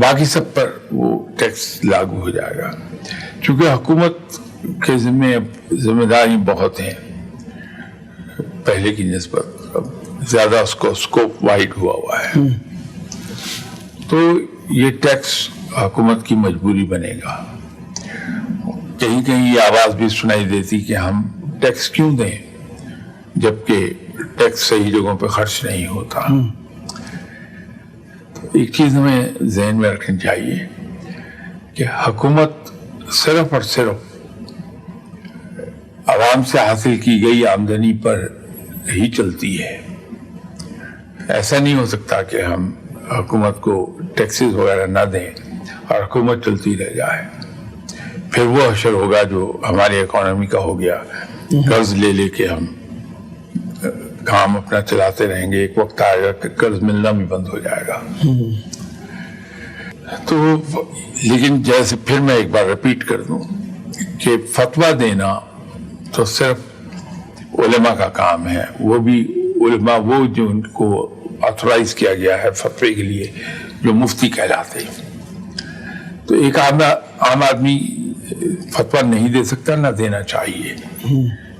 باقی سب پر وہ ٹیکس لاگو ہو جائے گا. چونکہ حکومت کے ذمہ داری بہت ہیں پہلے کی نسبت، اب زیادہ اس کو اسکوپ وائڈ ہوا ہے، تو یہ ٹیکس حکومت کی مجبوری بنے گا. کہیں کہیں یہ آواز بھی سنائی دیتی کہ ہم ٹیکس کیوں دیں جبکہ ٹیکس صحیح جگہوں پہ خرچ نہیں ہوتا. تو ایک چیز ہمیں ذہن میں رکھنی چاہیے کہ حکومت صرف اور صرف عوام سے حاصل کی گئی آمدنی پر ہی چلتی ہے. ایسا نہیں ہو سکتا کہ ہم حکومت کو ٹیکسز وغیرہ نہ دیں اور حکومت چلتی رہ جائے. پھر وہ حشر ہوگا جو ہماری اکانومی کا ہو گیا، قرض لے لے کے ہم کام اپنا چلاتے رہیں گے، ایک وقت آئے گا کہ قرض ملنا بھی بند ہو جائے گا. تو لیکن جیسے پھر میں ایک بار ریپیٹ کر دوں کہ فتویٰ دینا تو صرف علماء کا کام ہے. وہ بھی علماء وہ جو ان کو آتھورائز کیا گیا ہے فتوے کے لیے، جو مفتی کہلاتے ہیں. تو ایک عام آدمی فتویٰ نہیں دے سکتا، نہ دینا چاہیے.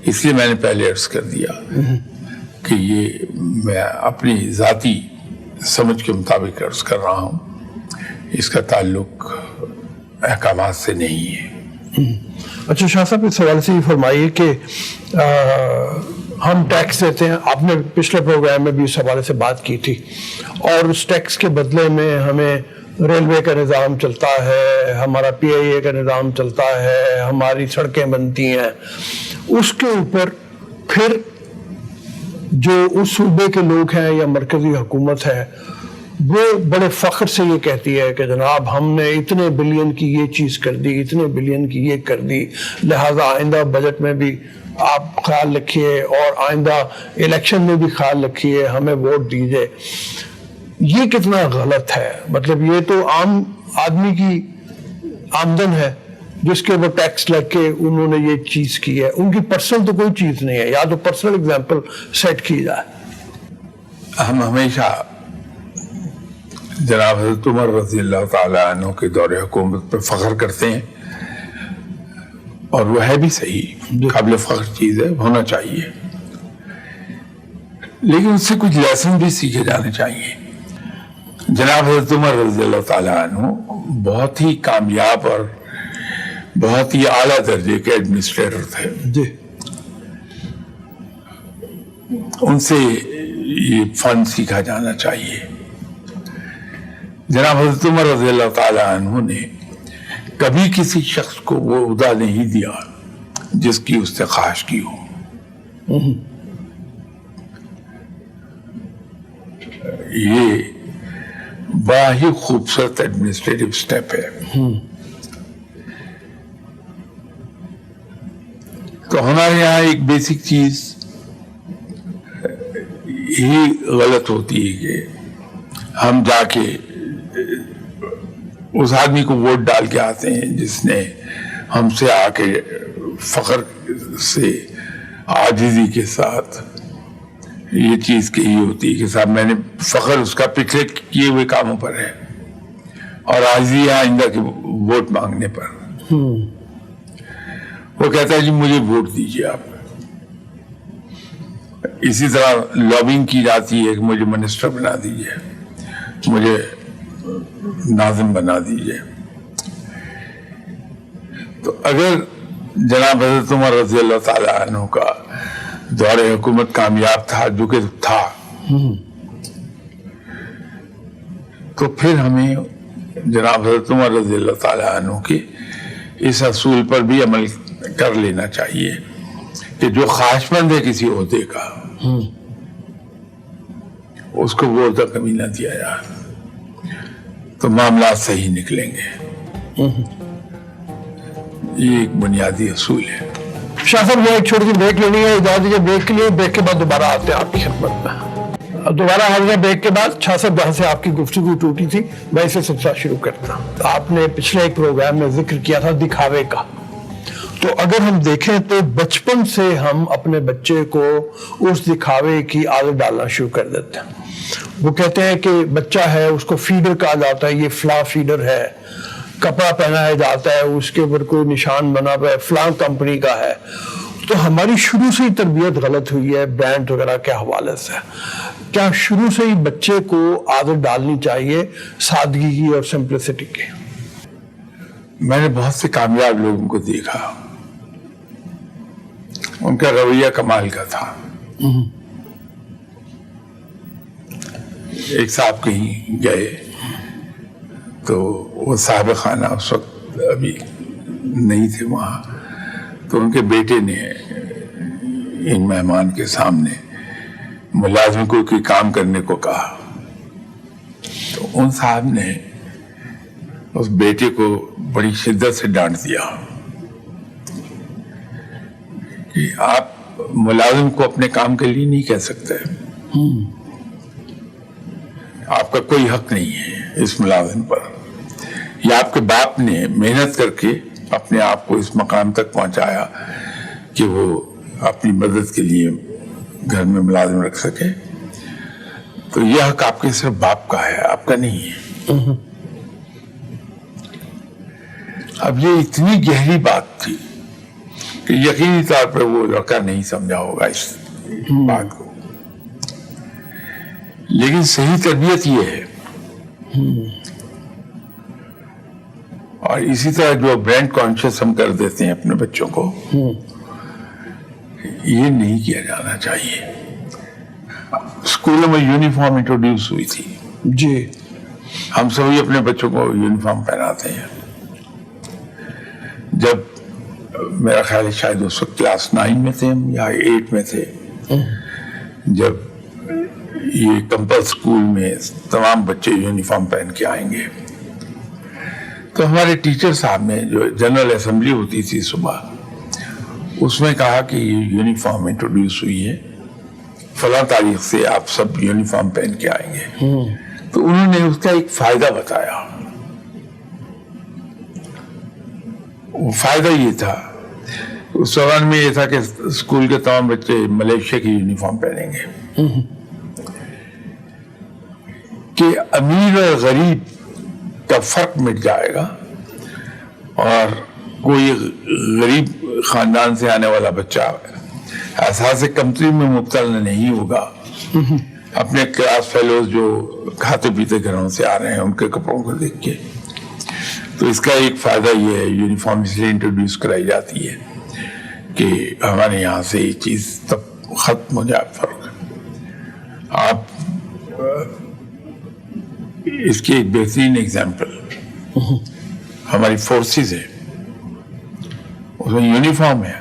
اس لیے میں نے پہلے عرض کر دیا کہ یہ میں اپنی ذاتی سمجھ کے مطابق عرض کر رہا ہوں، اس کا تعلق احکامات سے نہیں ہے. اچھا شاہ صاحب، اس حوالے سے یہ فرمائیے کہ ہم ٹیکس دیتے ہیں، آپ نے پچھلے پروگرام میں بھی اس حوالے سے بات کی تھی، اور اس ٹیکس کے بدلے میں ہمیں ریلوے کا نظام چلتا ہے، ہمارا پی آئی اے کا نظام چلتا ہے، ہماری سڑکیں بنتی ہیں. اس کے اوپر پھر جو اس صوبے کے لوگ ہیں یا مرکزی حکومت ہے وہ بڑے فخر سے یہ کہتی ہے کہ جناب ہم نے اتنے بلین کی یہ چیز کر دی، اتنے بلین کی یہ کر دی، لہٰذا آئندہ بجٹ میں بھی آپ خیال رکھیے اور آئندہ الیکشن میں بھی خیال رکھیے، ہمیں ووٹ دیجیے. یہ کتنا غلط ہے؟ مطلب یہ تو عام آدمی کی آمدن ہے جس کے وہ ٹیکس لگ کے انہوں نے یہ چیز کی ہے، ان کی پرسنل تو کوئی چیز نہیں ہے. یا تو پرسنل اگزامپل سیٹ کی جائے. ہم ہمیشہ جناب حضرت عمر رضی اللہ تعالیٰ عنہ کے دور حکومت پر فخر کرتے ہیں، اور وہ ہے بھی صحیح، قابل فخر چیز ہے، ہونا چاہیے. لیکن اس سے کچھ لیسن بھی سیکھے جانے چاہیے. جناب حضرت عمر رضی اللہ تعالیٰ عنہ بہت ہی کامیاب اور بہت ہی اعلیٰ درجے کے ایڈمنسٹریٹر تھے. جی. ان سے یہ فن سیکھا جانا چاہیے. جناب حضرت عمر رضی اللہ تعالیٰ عنہ نے کبھی کسی شخص کو وہ عہدہ نہیں دیا جس کی اس نے خواہش کی ہو. یہ بڑا ہی خوبصورت ایڈمنسٹریٹو اسٹیپ ہے. تو ہمارے یہاں ایک بیسک چیز ہی غلط ہوتی ہے کہ ہم جا کے اس آدمی کو ووٹ ڈال کے آتے ہیں جس نے ہم سے آ کے فخر سے عاجزی کے ساتھ یہ چیز کہی ہوتی ہے کہ صاحب میں نے فخر اس کا پچھلے کیے ہوئے کاموں پر ہے، اور عاجزی آئندہ کے ووٹ مانگنے پر. وہ کہتا ہے جی مجھے ووٹ دیجیے آپ. اسی طرح لابنگ کی جاتی ہے کہ مجھے منسٹر بنا دیجیے، مجھے ناظم بنا دیجیے. تو اگر جناب حضرت عمر رضی اللہ تعالیٰ عنہ کا دور حکومت کامیاب تھا، جو کہ تھا، تو پھر ہمیں جناب حضرت عمر رضی اللہ تعالیٰ عنہ کے اس اصول پر بھی عمل کر لینا چاہیے کہ جو خواہش مند ہے کسی عہدے کا اس کو وہ عہدہ کبھی نہ دیا جائے، تو معاملات صحیح نکلیں گے. یہ ایک بنیادی اصول ہے. شاہ صاحب یہ ایک چھوٹی سی بریک لینی ہے، اجازت دیجیے بریک کے لیے. بریک کے بعد دوبارہ آتے ہیں آپ کی خدمت میں. دوبارہ حاضر ہیں بریک کے بعد. شاہ صاحب جہاں سے آپ کی گفتگو ٹوٹی تھی میں اسے سب سے شروع کرتا ہوں. آپ نے پچھلے ایک پروگرام میں ذکر کیا تھا دکھاوے کا. تو اگر ہم دیکھیں تو بچپن سے ہم اپنے بچے کو اس دکھاوے کی عادت ڈالنا شروع کر دیتے ہیں. وہ کہتے ہیں کہ بچہ ہے اس کو فیڈر کہا جاتا ہے, یہ فلاں فیڈر ہے, کپڑا پہنایا جاتا ہے اس کے اوپر کوئی نشان بنا ہوا ہے فلاں کمپنی کا ہے. تو ہماری شروع سے ہی تربیت غلط ہوئی ہے برانڈ وغیرہ کے حوالے سے. کیا شروع سے ہی بچے کو عادت ڈالنی چاہیے سادگی کی اور سمپلسٹی کی؟ میں نے بہت سے کامیاب لوگوں کو دیکھا, ان کا رویہ کمال کا تھا. ایک صاحب کہیں گئے تو وہ صاحب خانہ اس وقت ابھی نہیں تھے وہاں, تو ان کے بیٹے نے ان مہمان کے سامنے ملازم کو کوئی کام کرنے کو کہا. تو ان صاحب نے اس بیٹے کو بڑی شدت سے ڈانٹ دیا کہ آپ ملازم کو اپنے کام کے لیے نہیں کہہ سکتے, آپ کا کوئی حق نہیں ہے اس ملازم پر. یا آپ کے باپ نے محنت کر کے اپنے آپ کو اس مقام تک پہنچایا کہ وہ اپنی مدد کے لیے گھر میں ملازم رکھ سکے, تو یہ حق آپ کے صرف باپ کا ہے, آپ کا نہیں ہے. اب یہ اتنی گہری بات تھی کہ یقینی طور پر وہ لڑکا نہیں سمجھا ہوگا اس بات کو, لیکن صحیح تربیت یہ ہے. اور اسی طرح جو برانڈ کانشیس ہم کر دیتے ہیں اپنے بچوں کو, یہ نہیں کیا جانا چاہیے. اسکولوں میں یونیفارم انٹروڈیوس ہوئی تھی جی, ہم سبھی اپنے بچوں کو یونیفارم پہناتے ہیں. جب میرا خیال ہے شاید اس وقت کلاس 9 میں تھے ہم یا 8 میں تھے, جب یہ کمپل اسکول میں تمام بچے یونیفارم پہن کے آئیں گے, تو ہمارے ٹیچر صاحب نے جو جنرل اسمبلی ہوتی تھی صبح, اس میں کہا کہ یہ یونیفارم انٹروڈیوس ہوئی ہے, فلاں تاریخ سے آپ سب یونیفارم پہن کے آئیں گے. تو انہوں نے اس کا ایک فائدہ بتایا. وہ فائدہ یہ تھا, اس زبان میں یہ تھا کہ اسکول کے تمام بچے ملیشیا کی یونیفارم پہنیں گے, کہ امیر اور غریب کا فرق مٹ جائے گا, اور کوئی غریب خاندان سے آنے والا بچہ احساس کمتری میں مبتلا نہیں ہوگا. اپنے کلاس فیلوز جو کھاتے پیتے گھروں سے آ رہے ہیں ان کے کپڑوں کو دیکھ کے, تو اس کا ایک فائدہ یہ ہے یونیفارم اس لیے انٹروڈیوس کرائی جاتی ہے کہ ہمارے یہاں سے یہ چیز تب ختم ہو جائے فرق. آپ اس کی ایک بہترین ایگزامپل ہماری فورسز ہے, اس میں یونیفارم ہے,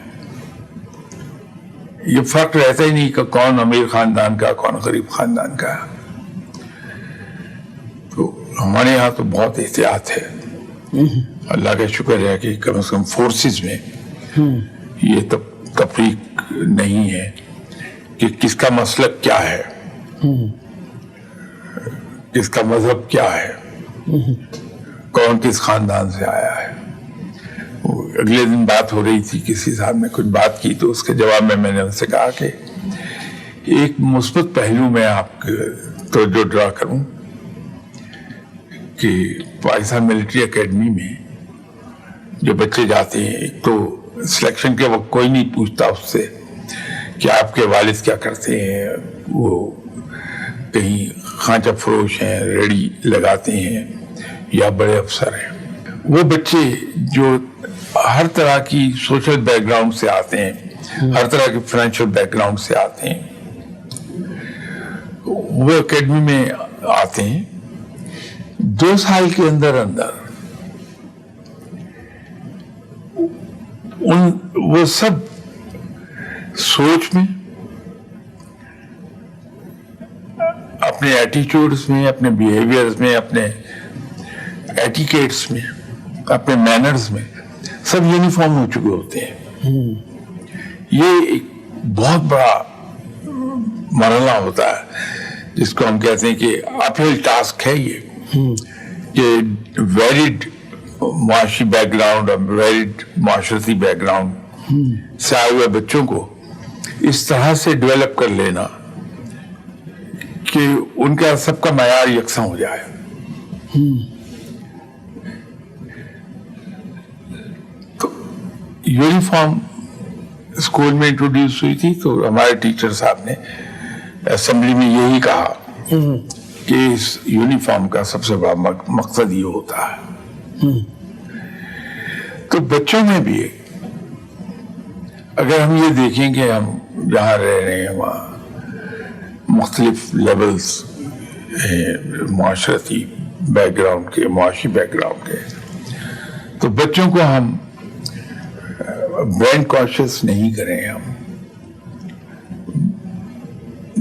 یہ فرق رہتا ہی نہیں کہ کون امیر خاندان کا کون غریب خاندان کا. تو ہمارے یہاں تو بہت احتیاط ہے, اللہ کا شکر ہے کہ کم سے کم فورسز میں یہ تفریق نہیں ہے کہ کس کا مسلک کیا ہے, کس کا مذہب کیا ہے, کون کس خاندان سے آیا ہے. اگلے دن بات ہو رہی تھی, کسی صاحب نے کچھ بات کی تو اس کے جواب میں نے ان سے کہا کہ ایک مثبت پہلو میں آپ کو جو ڈرا کروں کہ پاکستان ملٹری اکیڈمی میں جو بچے جاتے ہیں, ایک تو سلیکشن کے وقت کوئی نہیں پوچھتا اس سے کہ آپ کے والد کیا کرتے ہیں, وہ کہیں خانچہ فروش ہیں, ریڑھی لگاتے ہیں یا بڑے افسر ہیں. وہ بچے جو ہر طرح کی سوشل بیک گراؤنڈ سے آتے ہیں, ہر طرح کے فائنینشیل بیک گراؤنڈ سے آتے ہیں, وہ اکیڈمی میں آتے ہیں. 2 سال کے اندر وہ سب سوچ میں, اپنے ایٹیچیوڈز میں, اپنے بیہیویئرز میں, اپنے ایٹیکیٹس میں, اپنے مینرز میں سب یونیفارم ہو چکے ہوتے ہیں. یہ ایک بہت بڑا مرحلہ ہوتا ہے جس کو ہم کہتے ہیں کہ اپہل ٹاسک ہے یہ, کہ ویریڈ معاشی بیک گراؤنڈ اور ویریڈ معاشرتی بیک گراؤنڈ سے آئے ہوئے بچوں کو اس طرح سے ڈیولپ کر لینا کہ ان کا سب کا معیار یکساں ہو جائے. تو یونیفارم اسکول میں انٹروڈیوس ہوئی تھی تو ہمارے ٹیچر صاحب نے اسمبلی میں یہی کہا کہ اس یونیفارم کا سب سے بڑا مقصد یہ ہوتا ہے. تو بچوں میں بھی اگر ہم یہ دیکھیں کہ ہم جہاں رہ رہے ہیں وہاں مختلف لیولز معاشرتی بیک گراؤنڈ کے، معاشی بیک گراؤنڈ کے، تو بچوں کو ہم برانڈ کانشیس نہیں کریں. ہم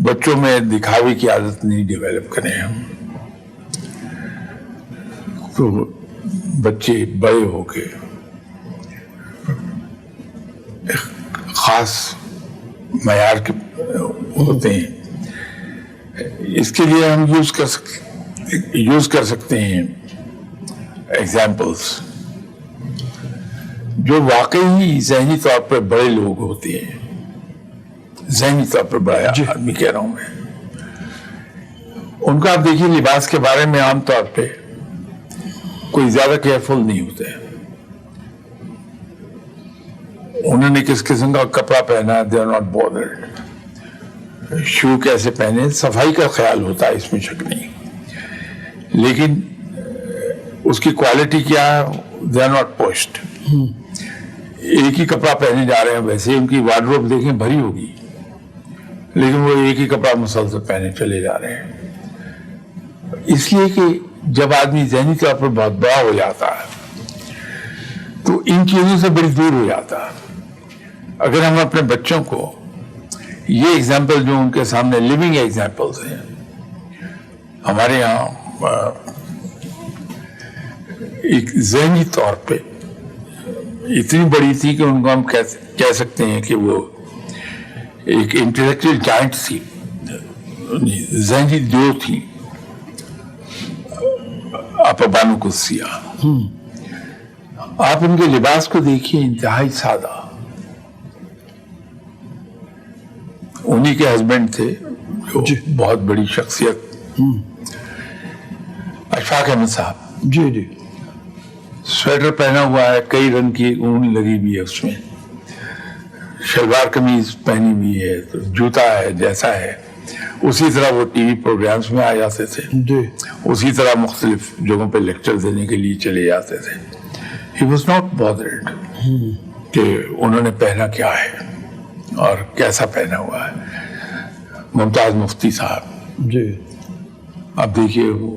بچوں میں دکھاوے کی عادت نہیں ڈیولپ کریں. ہم تو بچے بڑے ہو کے خاص معیار کے ہوتے ہیں. اس کے لیے ہم یوز کر سکتے ہیں ایگزامپلس جو واقعی ذہنی طور پر بڑے لوگ ہوتے ہیں. ذہنی طور پر بڑا آدمی کہہ رہا ہوں میں. ان کا آپ دیکھیے لباس کے بارے میں عام طور پہ کوئی زیادہ کیئرفل نہیں ہوتے. انہوں نے کس قسم کا کپڑا پہنا دے آر ناٹ بادرڈ. شو کیسے پہنے، صفائی کا خیال ہوتا ہے، اس میں شک نہیں. لیکن اس کی کوالٹی کیا ہے، دے آر ناٹ پوسٹ. ایک ہی کپڑا پہنے جا رہے ہیں، ویسے ان کی وارڈروب دیکھیں بھری ہوگی لیکن وہ ایک ہی کپڑا مسلسل پہنے چلے جا رہے ہیں. اس لیے کہ جب آدمی ذہنی طور پر بہت بڑا ہو جاتا ہے تو ان چیزوں سے بڑی دور ہو جاتا ہے. اگر ہم اپنے بچوں کو یہ ایگزامپل جو ان کے سامنے لیونگ ایگزامپلس ہیں، ہمارے یہاں ایک ذہنی طور پہ اتنی بڑی تھی کہ ان کو ہم کہہ سکتے ہیں کہ وہ ایک انٹلیکچوئل جائنٹ تھی، ذہنی دیو تھی، اپابانو قدسیہ. آپ ان کے لباس کو دیکھیے، انتہائی سادہ. انہی کے ہسبینڈ تھے جو بہت بڑی شخصیت، اشفاق احمد صاحب. جی سویٹر پہنا ہوا ہے، کئی رنگ کی اون لگی ہوئی ہے اس میں، شلوار قمیض پہنی ہوئی ہے، جوتا ہے جیسا ہے اسی طرح وہ ٹی وی پروگرامز میں آ جاتے تھے. اسی طرح مختلف جگہوں پہ لیکچر دینے کے لیے چلے جاتے تھے. He was not bothered کہ انہوں نے پہنا کیا ہے اور کیسا پہنا ہوا ہے. ممتاز مفتی صاحب اب دیکھیے وہ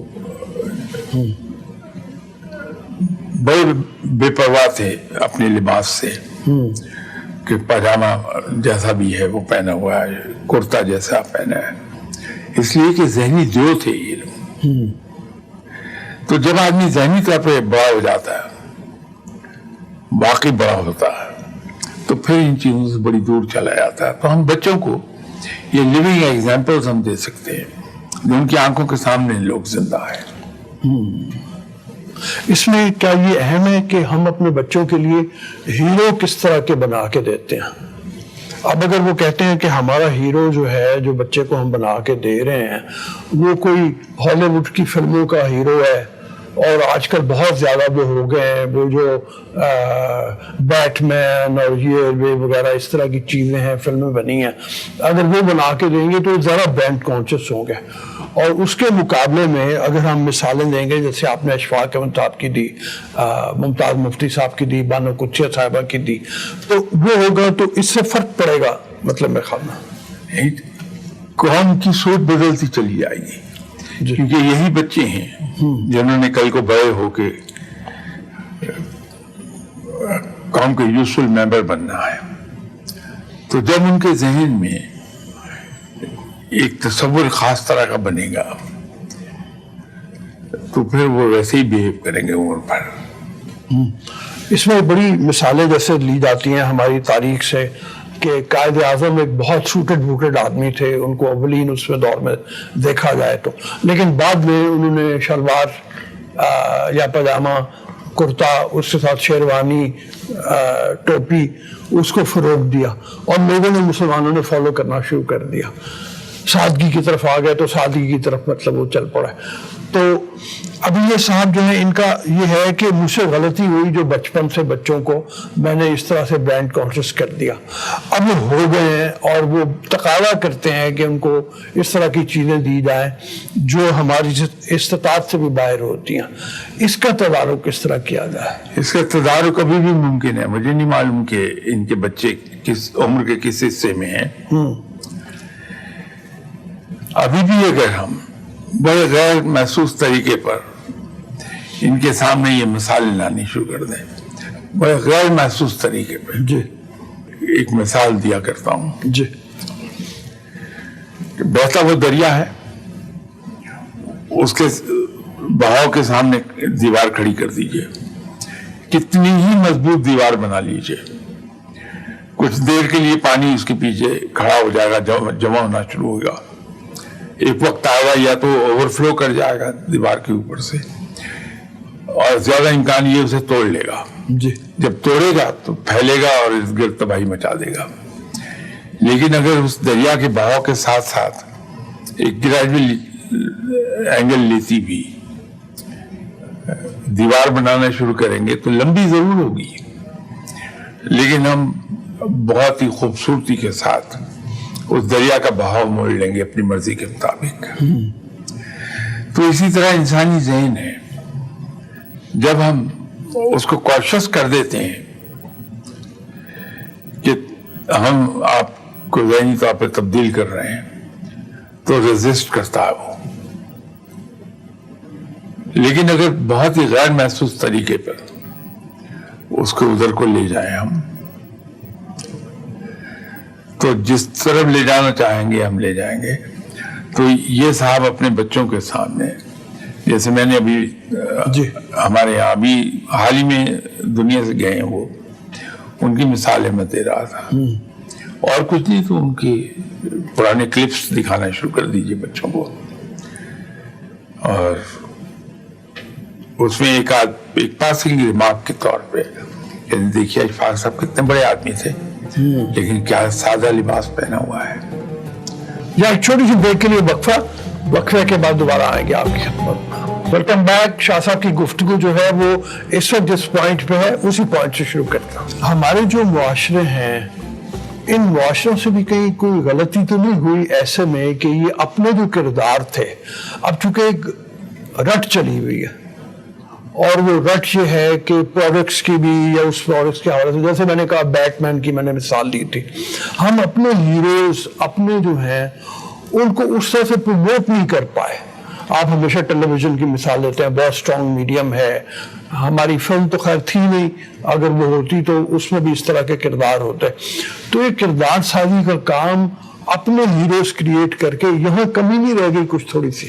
بڑے بے پرواہ تھے اپنے لباس سے کہ پاجامہ جیسا بھی ہے وہ پہنا ہوا ہے، کرتا جیسا پہنا ہے، اس لیے کہ ذہنی جو تھے یہ لوگ. تو جب آدمی ذہنی طور پہ بڑا ہو جاتا ہے، واقعی بڑا ہوتا ہے، تو پھر ان چیزوں سے بڑی دور چلا جاتا ہے. تو ہم بچوں کو یہ لیونگ ایگزامپلز ہم دے سکتے ہیں جو ان کی آنکھوں کے سامنے لوگ زندہ ہیں. اس میں کیا یہ اہم ہے کہ ہم اپنے بچوں کے لیے ہیرو کس طرح کے بنا کے دیتے ہیں؟ اب اگر وہ کہتے ہیں کہ ہمارا ہیرو جو ہے، جو بچے کو ہم بنا کے دے رہے ہیں، وہ کوئی ہالی ووڈ کی فلموں کا ہیرو ہے، اور آج کل بہت زیادہ وہ ہو گئے ہیں، وہ جو بیٹ مین اور یہ وغیرہ اس طرح کی چیزیں ہیں، فلمیں بنی ہیں، اگر وہ بنا کے دیں گے تو ذرا برانڈ کانشیس ہوں گے. اور اس کے مقابلے میں اگر ہم مثالیں دیں گے، جیسے آپ نے اشفاق احمد صاحب کی دی، ممتاز مفتی صاحب کی دی، بانو قدسیہ صاحبہ کی دی، تو وہ ہوگا تو اس سے فرق پڑے گا. مطلب میں خیال قوم کی سوچ بدلتی چلی جائے گی، کیونکہ یہی بچے ہیں جنہوں نے کل کو بڑے ہو کے قوم کے یوزفل ممبر بننا ہے. تو جب ان کے ذہن میں ایک تصور خاص طرح کا بنے گا تو پھر وہ ویسے ہی بیہیو کریں گے عمر پر. اس میں بڑی مثالیں جیسے لی جاتی ہیں ہماری تاریخ سے کہ قائد اعظم ایک بہت سوٹڈ بوٹڈ آدمی تھے، ان کو اولین اس میں دور میں دیکھا جائے تو، لیکن بعد میں انہوں نے شلوار یا پاجامہ، کرتا، اس کے ساتھ شیروانی، ٹوپی، اس کو فروغ دیا اور لوگوں نے، مسلمانوں نے فالو کرنا شروع کر دیا. سادگی کی طرف آ گئے تو سادگی کی طرف مطلب وہ چل پڑا. تو ابھی یہ صاحب جو ہے ان کا یہ ہے کہ مجھ سے غلطی ہوئی جو بچپن سے بچوں کو میں نے اس طرح سے برانڈ کانشیس کر دیا. اب وہ ہو گئے ہیں اور وہ تقاضا کرتے ہیں کہ ان کو اس طرح کی چیزیں دی جائیں جو ہماری استطاعت سے بھی باہر ہوتی ہیں. اس کا تدارک کس طرح کیا جائے؟ اس کا تدارک ابھی بھی ممکن ہے. مجھے نہیں معلوم کہ ان کے بچے کس عمر کے کس حصے میں ہیں. ابھی بھی اگر ہم بڑے غیر محسوس طریقے پر ان کے سامنے یہ مثالیں لانی شروع کر دیں, بڑے غیر محسوس طریقے پہ. جی ایک مثال دیا کرتا ہوں. جی بہتا وہ دریا ہے, اس کے بہاؤ کے سامنے دیوار کھڑی کر دیجئے, کتنی ہی مضبوط دیوار بنا لیجئے, کچھ دیر کے لیے پانی اس کے پیچھے کھڑا ہو جائے گا, جمع ہونا شروع ہوگا. ایک وقت آئے گا یا تو اوور فلو کر جائے گا دیوار کے اوپر سے, اور زیادہ امکان یہ اسے توڑ لے گا. جی جب توڑے گا تو پھیلے گا اور ارد گرد تباہی مچا دے گا. لیکن اگر اس دریا کے بہاؤ کے ساتھ ساتھ ایک گریجویل اینگل لیتی بھی دیوار بنانا شروع کریں گے تو لمبی ضرور ہوگی, لیکن ہم بہت ہی خوبصورتی کے ساتھ اس دریا کا بہاؤ موڑ لیں گے اپنی مرضی کے مطابق. تو اسی طرح انسانی ذہن ہے, جب ہم اس کو کوشش کر دیتے ہیں کہ ہم آپ کو ذہنی طور پہ تبدیل کر رہے ہیں تو ریزسٹ کرتا ہے وہ. لیکن اگر بہت ہی غیر محسوس طریقے پر اس کو ادھر کو لے جائیں ہم, تو جس طرف لے جانا چاہیں گے ہم لے جائیں گے. تو یہ صاحب اپنے بچوں کے سامنے, جیسے میں نے ابھی جی ہمارے یہاں ابھی حال ہی میں دنیا سے گئے ہیں وہ, ان کی مثالیں میں دے رہا تھا, اور کچھ نہیں تو ان کی پرانے کلپس دکھانا شروع کر دیجئے بچوں کو. اور اس میں ایک پاسنگ ریمارک کے طور پہ دیکھیے اشفاق صاحب کتنے بڑے آدمی تھے, لیکن کیا سادہ لباس پہنا ہوا ہے. یا ایک چھوٹی سی بریک کے لیے وقفے کے بعد دوبارہ آئیں گے آپ کی خدمت. Welcome back. شاہ صاحب کی گفتگو جو ہے وہ اس وقت جس پوائنٹ پہ ہے اسی پوائنٹ سے شروع کرتا ہوں. ہمارے جو معاشرے ہیں ان معاشروں سے بھی کہیں کوئی غلطی تو نہیں ہوئی ایسے میں کہ یہ اپنے جو کردار تھے, اب چونکہ ایک رٹ چلی ہوئی ہے, اور وہ رٹ یہ ہے کہ پروڈکٹس کی بھی یا اس پروڈکٹس کے حوالے سے, جیسے میں نے کہا بیٹ مین کی میں نے مثال دی تھی, ہم اپنے ہیروز اپنے جو ہیں ان کو اس طرح سے پروموٹ نہیں کر پائے. آپ ہمیشہ ٹیلی ویژن کی مثال دیتے ہیں, بہت اسٹرانگ میڈیم ہے. ہماری فلم تو خیر تھی نہیں, اگر وہ ہوتی تو اس میں بھی اس طرح کے کردار ہوتے. تو یہ کردار سازی کا کام اپنے ہیروز کریٹ کر کے, یہاں کمی نہیں رہ گئی کچھ تھوڑی سی؟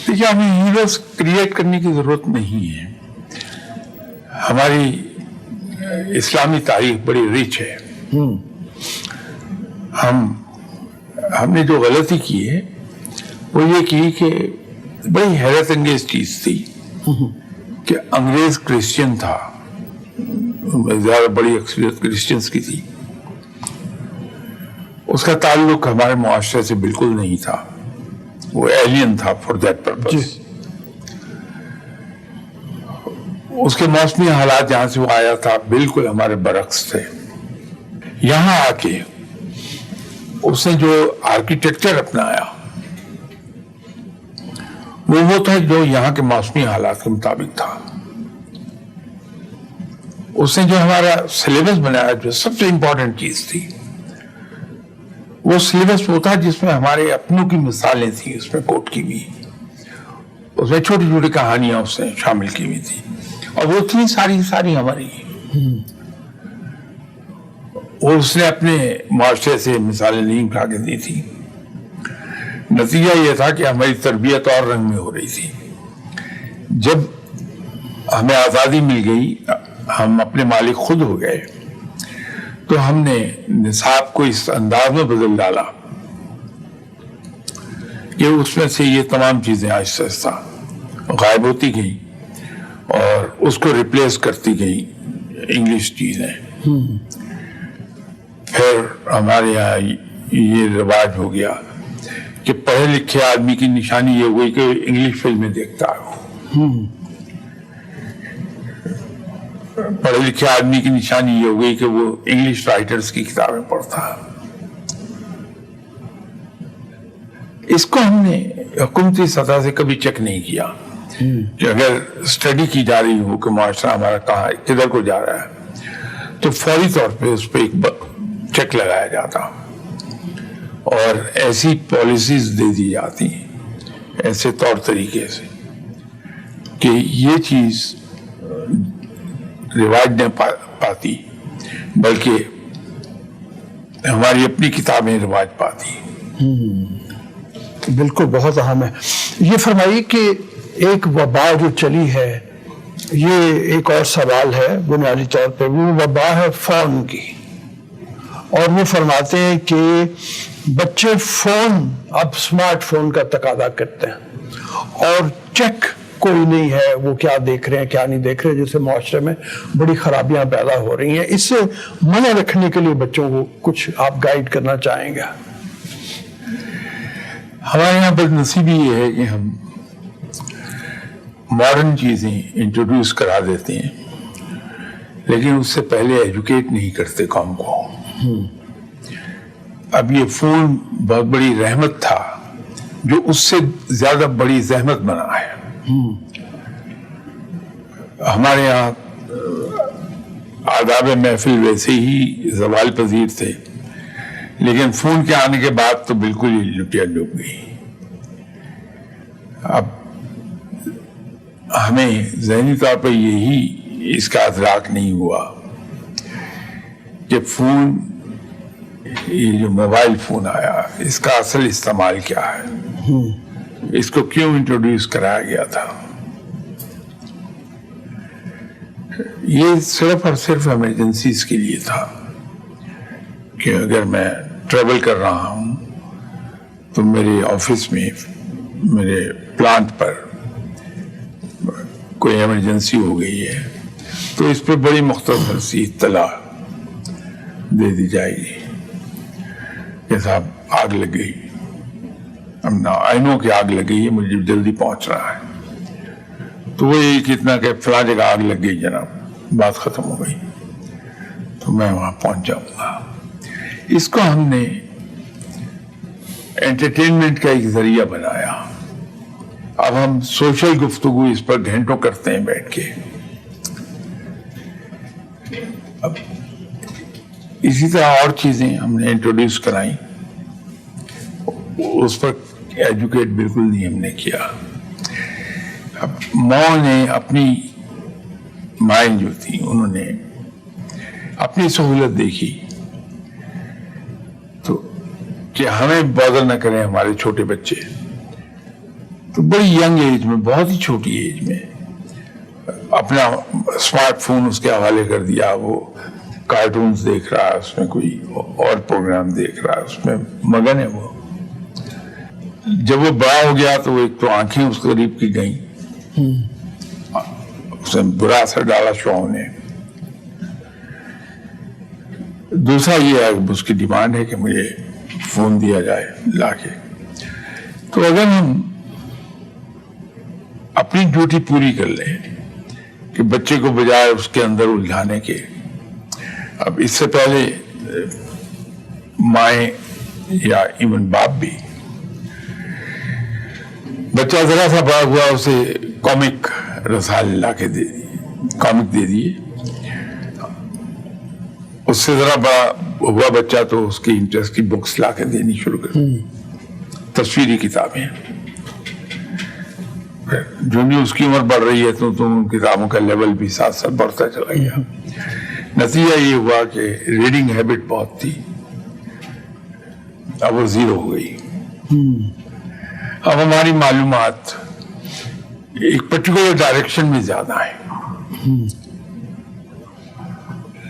دیکھیے ہمیں ہیروز کریٹ کرنے کی ضرورت نہیں ہے. ہماری اسلامی تاریخ بڑی ریچ ہے. ہم نے جو غلطی کی ہے وہ یہ کی کہ بڑی حیرت انگیز چیز تھی کہ انگریز کرسچین تھا, زیادہ بڑی اکثریت کرسچنس کی تھی. اس کا تعلق ہمارے معاشرے سے بالکل نہیں تھا, وہ ایلین تھا فار دیٹ پرپز. اس کے موسمی حالات جہاں سے وہ آیا تھا بالکل ہمارے برعکس تھے. یہاں آ کے اس نے جو آرکیٹیکچر اپنایا وہ تھا جو یہاں کے موسمی حالات کے مطابق تھا. اس نے جو ہمارا سلیبس بنایا, جو سب سے امپورٹنٹ چیز تھی, وہ سلیبس وہ تھا جس میں ہمارے اپنوں کی مثالیں تھیں, اس میں کوٹ کی ہوئی, اس میں چھوٹی چھوٹی کہانیاں اس نے شامل کی ہوئی تھی, اور وہ تھی ساری ہماری. اور اس نے اپنے معاشرے سے مثالیں نہیں اٹھا کے دی تھی. نتیجہ یہ تھا کہ ہماری تربیت اور رنگ میں ہو رہی تھی. جب ہمیں آزادی مل گئی, ہم اپنے مالک خود ہو گئے, تو ہم نے نصاب کو اس انداز میں بدل ڈالا کہ اس میں سے یہ تمام چیزیں آہستہ آہستہ غائب ہوتی گئیں اور اس کو ریپلیس کرتی گئیں انگلش چیزیں. پھر ہمارے یہاں یہ رواج ہو گیا کہ پڑھے لکھے آدمی کی نشانی یہ ہوئی کہ انگلش فلمیں دیکھتا ہو، پڑھے لکھے آدمی کی نشانی یہ ہوئی کہ وہ انگلش رائٹرز کی کتابیں پڑھتا ہے۔ اس کو ہم نے حکومتی سطح سے کبھی چیک نہیں کیا کہ اگر اسٹڈی کی جا رہی ہو کہ معاشرہ ہمارا کہاں کدھر کو جا رہا ہے تو فوری طور پہ اس پہ ایک چیک لگایا جاتا اور ایسی پالیسیز دے دی جاتی ایسے طور طریقے سے کہ یہ چیز رواج نہ پاتی بلکہ ہماری اپنی کتابیں رواج پاتی۔ بالکل، بہت اہم ہے۔ یہ فرمائیے کہ ایک وبا جو چلی ہے، یہ ایک اور سوال ہے بنیادی طور پہ، وہ وبا ہے فون کی، اور وہ فرماتے ہیں کہ بچے فون اب سمارٹ فون کا تقاضا کرتے ہیں اور چیک کوئی نہیں ہے وہ کیا دیکھ رہے ہیں کیا نہیں دیکھ رہے، جس سے معاشرے میں بڑی خرابیاں پیدا ہو رہی ہیں۔ اس سے منع رکھنے کے لیے بچوں کو کچھ آپ گائیڈ کرنا چاہیں گے؟ ہمارے یہاں بد نصیبی یہ ہے کہ ہم ماڈرن چیزیں انٹروڈیوس کرا دیتے ہیں لیکن اس سے پہلے ایجوکیٹ نہیں کرتے قوم کو۔ اب یہ فون بہت بڑی رحمت تھا جو اس سے زیادہ بڑی زحمت بنا ہے۔ ہمارے یہاں آداب محفل ویسے ہی زوال پذیر تھے لیکن فون کے آنے کے بعد تو بالکل ہی لٹیا ڈوب گئی۔ اب ہمیں ذہنی طور پر یہی اس کا ادراک نہیں ہوا کہ فون، یہ جو موبائل فون آیا، اس کا اصل استعمال کیا ہے، اس کو کیوں انٹروڈیوس کرایا گیا تھا۔ یہ صرف اور صرف ایمرجنسیز کے لیے تھا کہ اگر میں ٹریول کر رہا ہوں تو میرے آفس میں، میرے پلانٹ پر کوئی ایمرجنسی ہو گئی ہے تو اس پہ بڑی مختصر سی اطلاع دے دی جائے گی کہ صاحب آگ لگ گئی، آئینوں کی آگ لگ گئی ہے، مجھے جلدی پہنچ رہا ہے۔ تو وہ یہ کتنا کہ فلاں جگہ آگ لگ گئی جناب، بات ختم ہو گئی، تو میں وہاں پہنچ جاؤں گا۔ اس کو ہم نے انٹرٹینمنٹ کا ایک ذریعہ بنایا۔ اب ہم سوشل گفتگو اس پر گھنٹوں کرتے ہیں بیٹھ کے۔ اب اسی طرح اور چیزیں ہم نے انٹروڈیوس کرائیں، اس پر ایجوکیٹ بالکل نہیں ہم نے کیا۔ اب ماں نے اپنی مائیں جو تھی انہوں نے اپنی سہولت دیکھی تو کہ ہمیں بادر نہ کریں ہمارے چھوٹے بچے، تو بڑی ینگ ایج میں، بہت ہی چھوٹی ایج میں اپنا اسمارٹ فون اس کے حوالے کر دیا۔ وہ کارٹونز دیکھ رہا ہے، اس میں کوئی اور پروگرام دیکھ رہا ہے، اس میں مگن ہے وہ۔ جب وہ بڑا ہو گیا تو وہ ایک تو آنکھیں اس قریب کی گئیں، اس نے برا اثر ڈالا شوہر نے۔ دوسرا یہ ہے اس کی ڈیمانڈ ہے کہ مجھے فون دیا جائے لا کے۔ تو اگر ہم اپنی ڈیوٹی پوری کر لیں کہ بچے کو بجائے اس کے اندر الجھانے کے، اب اس سے پہلے مائیں یا ایون باپ بھی، بچہ ذرا سا بڑا ہوا اسے کامک رسالے لا کے دے دیے، کامک دے دیے۔ اس سے ذرا بڑا ہوا بچہ تو اس کی انٹرسٹ کی بکس لا کے دینی شروع کر دی، تصویری کتابیں۔ جو بھی اس کی عمر بڑھ رہی ہے تو ان کتابوں کا لیول بھی ساتھ ساتھ بڑھتا چلا گیا۔ نتیجہ یہ ہوا کہ ریڈنگ ہیبٹ بہت تھی، اب وہ زیرو ہو گئی۔ اب ہماری معلومات ایک پرٹیکولر ڈائریکشن میں زیادہ ہیں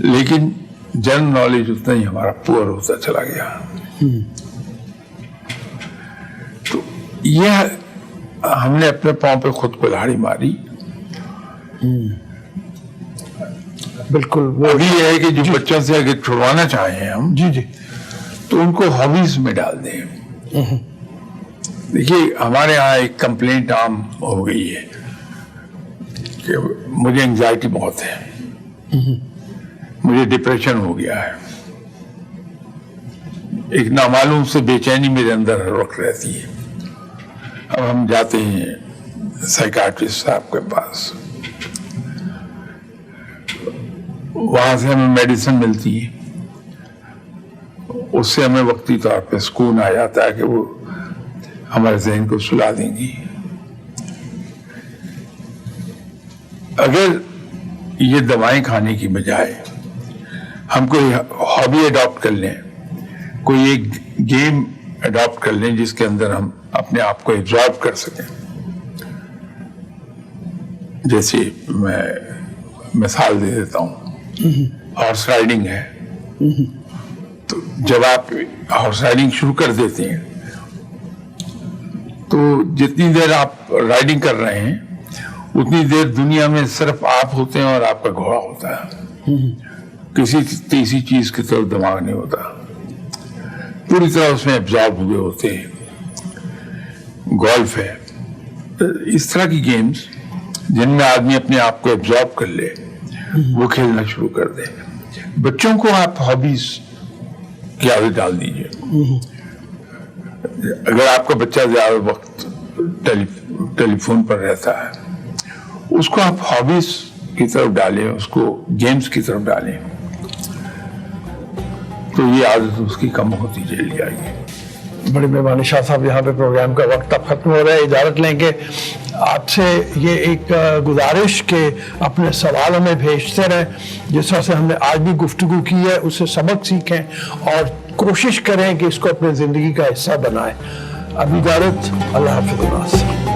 لیکن جنرل نالج اتنا ہی ہمارا پور ہوتا چلا گیا۔ تو یہ ہم نے اپنے پاؤں پہ خود کو لاڑی ماری۔ بالکل۔ ابھی یہ ہے کہ جو بچوں سے اگر چھڑوانا چاہیں ہم جی تو ان کو ہابیز میں ڈال دیں دیکھیے ہمارے یہاں ایک کمپلینٹ عام ہو گئی ہے کہ مجھے انگزائٹی بہت ہے، مجھے ڈپریشن ہو گیا ہے، ایک نامعلوم سے بے چینی میرے اندر ہر وقت رہتی ہے. اب ہم جاتے ہیں سائیکاٹرسٹ صاحب کے پاس، وہاں سے ہمیں میڈیسن ملتی ہے، اس سے ہمیں وقتی طور پہ سکون آ جاتا ہے کہ وہ ہمارے ذہن کو سلا دیں گی. اگر یہ دوائیں کھانے کی بجائے ہم کوئی ہابی اڈاپٹ کر لیں، کوئی ایک گیم اڈاپٹ کر لیں جس کے اندر ہم اپنے آپ کو ایبزارب کر سکیں. جیسے میں مثال دے دیتا ہوں، ہارس رائڈنگ ہے. تو جب آپ ہارس رائڈنگ شروع کر دیتے ہیں تو جتنی دیر آپ رائڈنگ کر رہے ہیں اتنی دیر دنیا میں صرف آپ ہوتے ہیں اور آپ کا گھوڑا ہوتا ہے، کسی تیسری چیز کی طرف دماغ نہیں ہوتا، پوری طرح اس میں ایبزارب ہوئے ہوتے ہیں. گولف ہے، اس طرح کی گیمز جن میں آدمی اپنے آپ کو ایبزارب کر لے، وہ کھیلنا شروع کر دے. بچوں کو آپ ہابیز کی عادت ڈال دیجیے. اگر آپ کا بچہ زیادہ وقت ٹیلی فون پر رہتا ہے، اس کو آپ ہابیز کی طرف ڈالیں، اس کو گیمز کی طرف ڈالیں، تو یہ عادت اس کی کم ہوتی چلی جائے گی. بڑی مہربانی شاہ صاحب، یہاں پہ پروگرام کا وقت اب ختم ہو رہا ہے. اجازت لیں کہ آپ سے یہ ایک گزارش کہ اپنے سوال ہمیں بھیجتے رہیں، جس طرح سے ہم نے آج بھی گفتگو کی ہے اس سے سبق سیکھیں اور کوشش کریں کہ اس کو اپنی زندگی کا حصہ بنائیں. اب اجازت، اللہ حافظ.